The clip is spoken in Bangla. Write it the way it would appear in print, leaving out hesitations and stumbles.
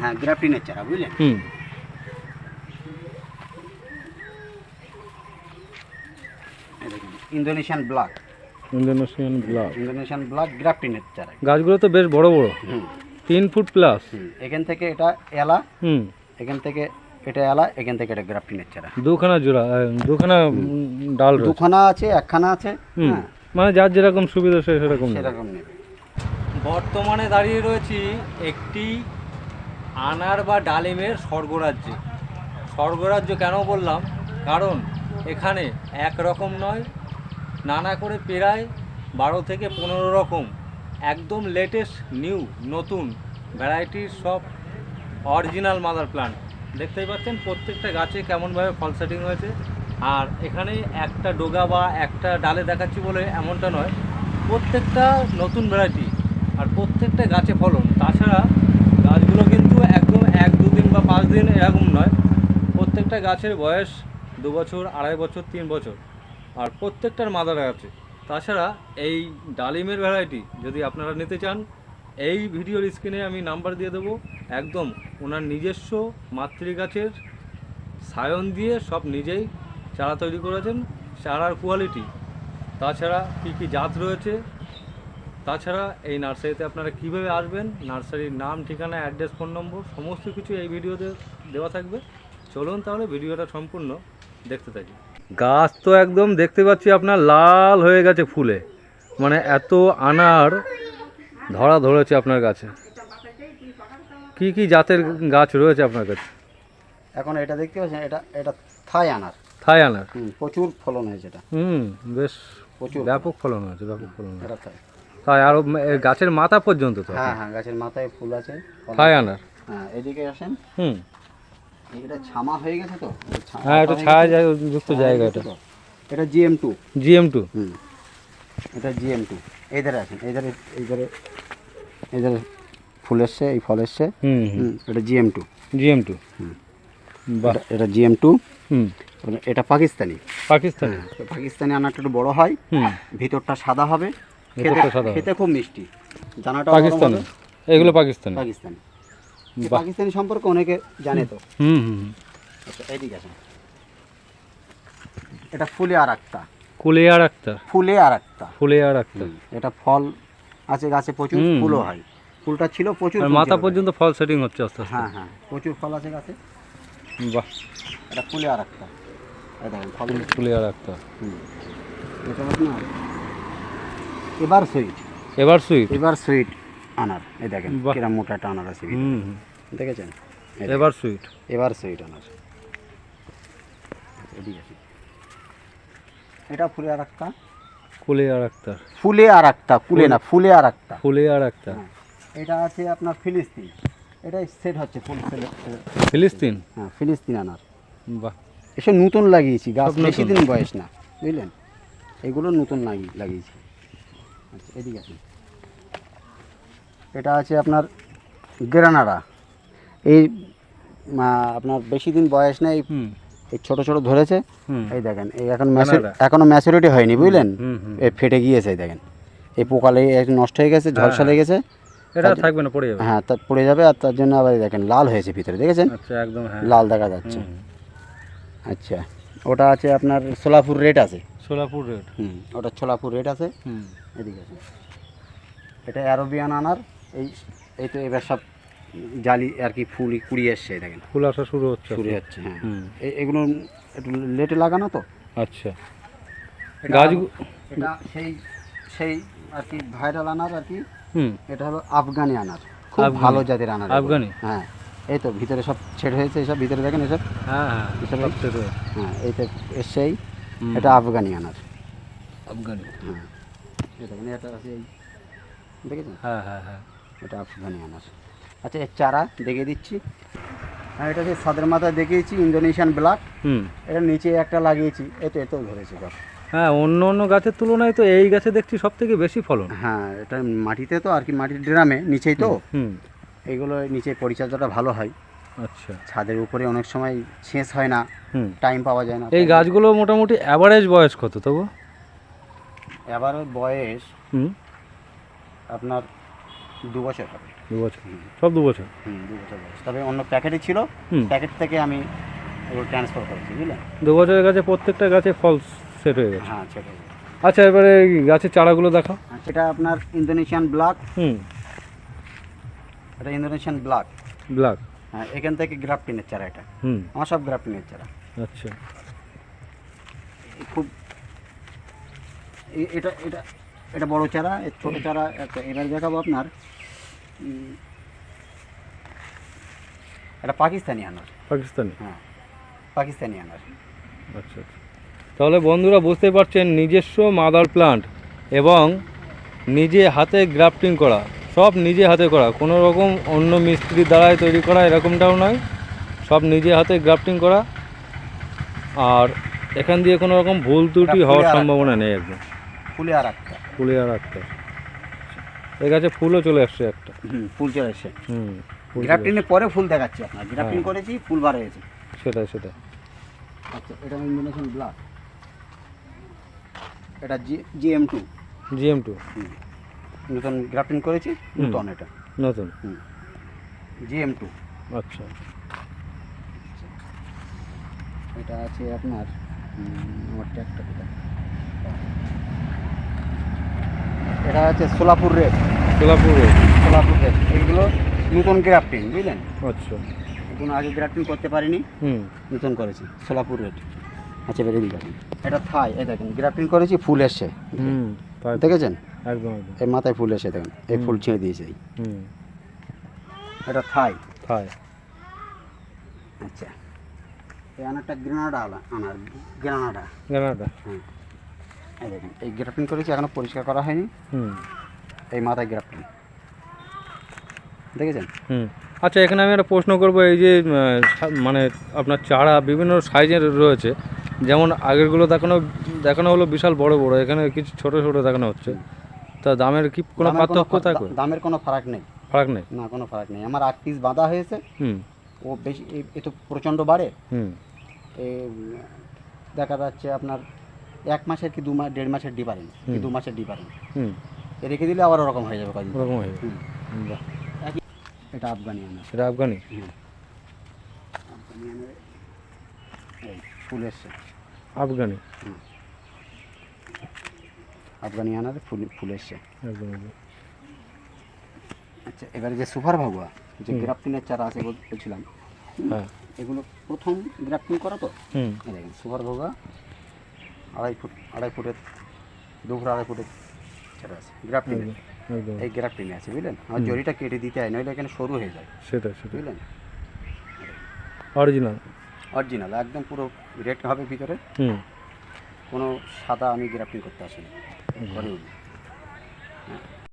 হ্যাঁ গ্রাফটিনের চারা বুঝলেন। ইন্দোনেশিয়ান ব্ল্যাক, ইন্দোনেশিয়ান ব্ল্যাক গ্রাফটিনের চারা। গাছগুলো তো বেশ বড় বড়, 3 ফুট প্লাস। এখান থেকে এটা এলা, এখান থেকে এটা এলা, এখান থেকে এটা গ্রাফটিনের চারা। দুখানা জোড়া, দুখানা ডাল, দুখানা আছে, একখানা আছে, হ্যাঁ মানে যার যেরকম সুবিধা সেরকম নেবে। বর্তমানে দাঁড়িয়ে রয়েছি একটি আনার বা ডালিমের স্বর্গরাজ্যে। স্বর্গরাজ্য কেন বললাম, কারণ এখানে একরকম নয়, নানা করে প্রায় 12 থেকে 15 রকম একদম লেটেস্ট নিউ নতুন ভ্যারাইটির সব অরিজিনাল মাদার প্লান্ট দেখতেই পাচ্ছেন। প্রত্যেকটা গাছে কেমনভাবে ফল সেটিং হয়েছে। আর এখানে একটা ডোগা বা একটা ডালে দেখাচ্ছি বলে এমনটা নয়, প্রত্যেকটা নতুন ভ্যারাইটি আর প্রত্যেকটা গাছে ফলন। তাছাড়া গাছগুলো কিন্তু একদম 1-2 দিন বা 5 দিন এরকম নয়, প্রত্যেকটা গাছের বয়স 2 বছর, 2.5 বছর, 3 বছর, আর প্রত্যেকটার মাদার আছে। তাছাড়া এই ডালিমের ভ্যারাইটি যদি আপনারা নিতে চান, এই ভিডিওর স্ক্রিনে আমি নাম্বার দিয়ে দেবো। একদম ওনার নিজস্ব মাতৃগাছের সায়ন দিয়ে সব নিজেই চারা তৈরি করেছেন, চারার কোয়ালিটি, তাছাড়া কী কী জাত রয়েছে, তাছাড়া এই নার্সারিতে আপনারা কীভাবে আসবেন, নার্সারির নাম, ঠিকানা, অ্যাড্রেস, ফোন নম্বর সমস্ত কিছু এই ভিডিওতে দেওয়া থাকবে। চলুন তাহলে ভিডিওটা সম্পূর্ণ দেখতে থাকি। গাছ তো একদম দেখতে পাচ্ছি আপনার লাল হয়ে গেছে ফুলে, মানে এত আনার ধরেছে আপনার কাছে। কি কি জাতের গাছ রয়েছে আপনার কাছে? এখন এটা দেখতে পাচ্ছেন, এটা থাই আনার। থাই আনার, প্রচুর ফলন হয়েছে এটা। বেশ প্রচুর ব্যাপক ফলন হয়েছে, ব্যাপক ফলন হয়েছে। এটা থাই, তাই আরো গাছের মাথা পর্যন্ত তো? হ্যাঁ হ্যাঁ, গাছের মাথায় ফুল আছে, থাই আনার। হ্যাঁ এদিকে আসেন। এটা ছামা হয়ে গেছে তো, হ্যাঁ এটা ছায়া যুক্ত জায়গা। এটা GM2, GM2। এটা GM2। এইধারে আছেন, এইধারে ফুল এসছে, এই ফল এসছে। এটা GM2। বাহ, এটা GM2। এটা পাকিস্তানি। পাকিস্তানি আনারটা একটু বড় হয়, ভিতরটা সাদা হবে, খেতে খুব মিষ্টি। দানাটা পাকিস্তানি, এগুলো পাকিস্তানি। পাকিস্তানি সম্পর্কে অনেকে জানে তো। আচ্ছা এইদিকে আসেন, এটা ফুলে আর একটা। এটা ফল আছে গাছে, প্রচুর ফুলও হয়। ফুলটা ছিল প্রচুর, মাথা পর্যন্ত ফল সেটিং হচ্ছে আস্তে আস্তে। হ্যাঁ হ্যাঁ, প্রচুর ফল আছে গাছে। বাহ, এটা ফুলে আর একটা, এই দেখেন ফল ফুলে আর একটা। এটা না এবার সুইট আনার। এই দেখেন কিরম মোটা একটা আনার আছে, দেখেছেন? এবার সুইট আনার। এদিকে আছে, এটা ফুলে আর একটা। এটা আছে আপনার ফিলিস্তিন। এটা সেট হচ্ছে ফুল ফিলিস্তিন। হ্যাঁ ফিলিস্তিন আনার। বাহ, এসব নতুন লাগিয়েছি গাছ, বেশি দিন বয়স না, বুঝলেন? এগুলো নতুন লাগিয়েছি। আচ্ছা এদিকে আছে, এটা আছে আপনার গ্রানাডা। এই আপনার বেশি দিন বয়স নেই, এই ছোট ছোট ধরেছে। এই দেখেন, এই এখনো ম্যাচুরিটি হয়নি, বুঝলেন? এই ফেটে গিয়েছে, এই দেখেন এই পোকা লেগে একটু নষ্ট হয়ে গেছে, ঝলসা লেগেছে। এটা থাকবে না, পড়ে যাবে। হ্যাঁ তা পড়ে যাবে, আর তার জন্য আবার দেখেন লাল হয়েছে ভিতরে, দেখেছেন? আচ্ছা একদম লাল দেখা যাচ্ছে। আচ্ছা ওটা আছে আপনার সোলাপুর রেড আছে। ওটা সোলাপুর রেড আছে। এদিকে আছে, এটা অ্যারোবিয়ান আনার। এই তো এবার সব জালি আর কি, ফুল কুড়ি এসছে, দেখেন ফুল আসা শুরু হচ্ছে। হ্যাঁ এগুলো একটু লেটে লাগানো তো। আচ্ছা গাছ, এটা সেই আর কি ভাইরাল আনার আর কি। এটা হলো আফগানি আনার, খুব ভালো জাতের আনার। আফগানি, হ্যাঁ এই তো ভিতরে সব ছেড়ে হয়েছে, এসব ভিতরে দেখেন এসব। হ্যাঁ এই তো এসছেই, এটা আফগানি আনার। হ্যাঁ এটা আছে, দেখেছেন? হ্যাঁ এটা আফগানি আনার। আচ্ছা এর চারা দেখিয়ে দিচ্ছি। হ্যাঁ এটা হচ্ছে সাদের মাথায় দেখিয়েছি, ইন্দোনেশিয়ান ব্ল্যাক। এটা নিচে একটা লাগিয়েছি, এতেও ধরেছে গাছ। হ্যাঁ অন্য গাছের তুলনায় তো এই গাছে দেখছি সব থেকে বেশি ফলন। হ্যাঁ এটা মাটিতে তো আর কি, মাটির ড্রামে নিচেই তো। এইগুলো নিচে পরিচর্যাটা ভালো হয়। আচ্ছা, ছাদের উপরে অনেক সময় শেষ হয় না, টাইম পাওয়া যায় না। এই গাছগুলো মোটামুটি অ্যাভারেজ বয়স কত তবু? এবার বয়স আপনার 2 বছর হবে। 2 বছর সব 2 বছর 2 বছর বয়স। তবে অন্য প্যাকেটে ছিল, প্যাকেট থেকে আমি এগুলো ট্রান্সফার করেছি, বুঝলেন। 2 বছরের গাছে প্রত্যেকটা গাছে ফল সেট হয়ে গেছে। হ্যাঁ সেটাই। আচ্ছা, এবারে এই গাছের চারাগুলো দেখাও। সেটা আপনার ইন্দোনেশিয়ান ব্ল্যাক, হুম, এটা ইন্দোনেশিয়ান ব্ল্যাক। ব্ল্যাক। হ্যাঁ, এখান থেকে গ্রাফটিনের চারা এটা। হুম, আমার সব গ্রাফটিনের চারা। আচ্ছা। খুব এটা এটা এটা বড় চারা, এর ছোট চারা। আচ্ছা, এবার দেখাবো আপনার এটা পাকিস্তানি আনার। পাকিস্তানি। হ্যাঁ, পাকিস্তানি আনার। আচ্ছা আচ্ছা। তাহলে বন্ধুরা বুঝতে পারছেন, নিজস্ব মাদার প্লান্ট এবং নিজে হাতে গ্রাফটিং করা, সব নিজে হাতে করা, কোনো রকম অন্য মিস্ত্রির দ্বারাই তৈরি করা এরকমটাও নয়, সব নিজে হাতে গ্রাফটিং করা। আর এখান দিয়ে কোনো রকম ভুল ত্রুটি হওয়ার সম্ভাবনা নেই। একদম ফুলে আর একটা, ফুলে আর একটা। এই গাছে ফুলও চলে আসছে একটা। ফুল চলে এসে। হুম, গ্রাফটিনের পরে ফুল দেখাচ্ছি আপনার। গ্রাফটিং করেছি, ফুল বার হয়েছে। সেটাই সেটাই। আচ্ছা, এটা ইন্দোনেশিয়ান ব্ল্যাক, এটা GM2। GM2 নতুন গ্রাফটিং করেছি, নতুন এটা নতুন। GM2। আচ্ছা, এটা আছে আপনার আমার ট্র্যাক্টর, এটা আছে সোলাপুর রেড। সোলাপুরে। সোলাপুর রেড এইগুলো নতুন গ্রাফটিং, বুঝলেন। আচ্ছা, কোনো আগে গ্রাফটিং করতে পারিনি, হুম নতুন করেছি সোলাপুর রেড। আচ্ছা, বেরিয়ে দেখুন, এটা থাই। এই দেখেন গ্রাফটিং করেছি, ফুল এসছে। হুম, দেখেছেন, একদম একদম। এই মাথায় ফুল এসে দেখুন, এই ফুল ছিঁড়ে দিয়েছে। হুম, এটা থাই। থাই। আচ্ছা, এই আনারটা গ্রেনাডা আনার, গ্রেনাডা। গ্রানাডা। হ্যাঁ, এই দেখুন, এই গ্রাফটিং করেছি, এখনো পরিষ্কার করা হয়নি। হুম, এই মাথায় গ্রাফটিং দেখেছেন। হুম। আচ্ছা, এখানে আমি একটা প্রশ্ন করবো। এই যে মানে আপনার চারা বিভিন্ন সাইজের রয়েছে, যেমন আগেরগুলো দেখানো হলো বিশাল বড় বড়, এখানে কিছু ছোট ছোট দেখানো হচ্ছে, তা দামের কি কোনো পার্থক্য থাকবে? দামের কোনো ফারাক নেই। ফারাক নেই? না, কোনো ফারাক নেই। আমার 8 পিস বাঁধা হয়েছে। হুম, ও বেশি, এ তো প্রচণ্ড বাড়ে। হুম, দেখা যাচ্ছে আপনার 1 মাসের কি 1.5 মাসের ডিফারেন্স, কি 2 মাসের ডিফারেন্স। হুম, রেখে দিলে আবার ওরকম হয়ে যাবে কদিন। ওরকম হয়ে যাবে। বাহ, এটা আফগানি আনার। এটা আফগানি। আফগানি আনার এই ফুল এসছে। আফগানি। আফগানি আনার ফুল এসছে। একদম একদম। আচ্ছা, এবারে যে সুপার ভাগুয়া, যে গ্রাফটিনের চারা আছে বলছিলাম, হ্যাঁ, এগুলো প্রথম গ্রাফটিং করা তো। হুম, এই দেখেন সুপার ভাগুয়া 2.5 ফুটের 2 ফুটের চারা আছে গ্রাফটিং। একদম একদম। এই গ্রাফটিং আছে, বুঝলেন। আমার জড়িটা কেটে দিতে হয়, নইলে এখানে সরু হয়ে যায়, সেটাই সেটাই। বুঝলেন। অরিজিনাল। অরিজিনাল একদম পুরো রেড হবে ভিতরে। হুম, কোনো সাদা আমি গ্রাফটিং করতে আসিনি, ঘরে উঠি। হ্যাঁ,